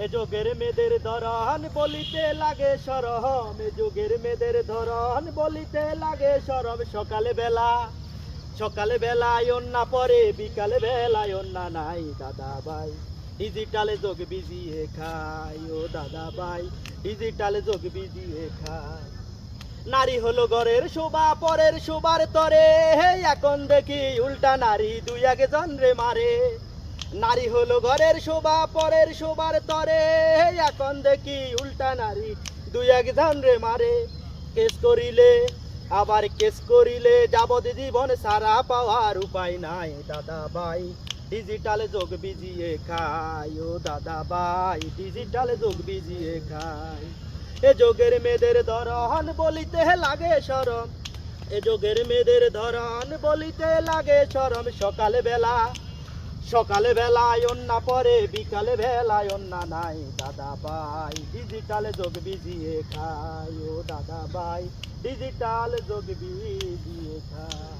এ যোগের মেয়েদের ধরন বলিতে লাগে শরম, এ যোগের মেয়েদের ধরন বলিতে লাগে শরম। সকালে বেলায় অন্যা পরে, বিকালে বেলায় অন্যা নাই দাদা ভাই। ডিজিটালে যোগ বিজিয়ে খাই ও দাদা ভাই, ডিজিটালে যোগ বিজিয়ে খাই। নারী হলো ঘরের শোভা, পরের শোভার তরে, এখন দেখি উল্টা নারী দুই একজন রে মারে। নারী হলো ঘরের শোভা, পরের শোভার তরে, এখন দেখি উল্টা নারী দুই একজন রে মারে। কেস করিলে আবার কেস করিলে যাবত জীবন সারা পাওয়ার উপায় নাই দাদা ভাই, ডিজিটালে যোগ বিজিয়ে খাই ও দাদা ভাই, ডিজিটালে যোগ বিজিয়ে খাই। এ যোগের মেয়েদের ধরন বলিতে লাগে শরম, এ যোগের মেয়েদের ধরন বলিতে লাগে শরম। সকালে বেলায় অন্যা পরে, বিকালে বেলায় অন্যা নাই দাদা ভাই, ডিজিটালে যোগ বিজিয়ে খাই ও দাদা ভাই, ডিজিটাল যোগ বিজিয়ে খাই।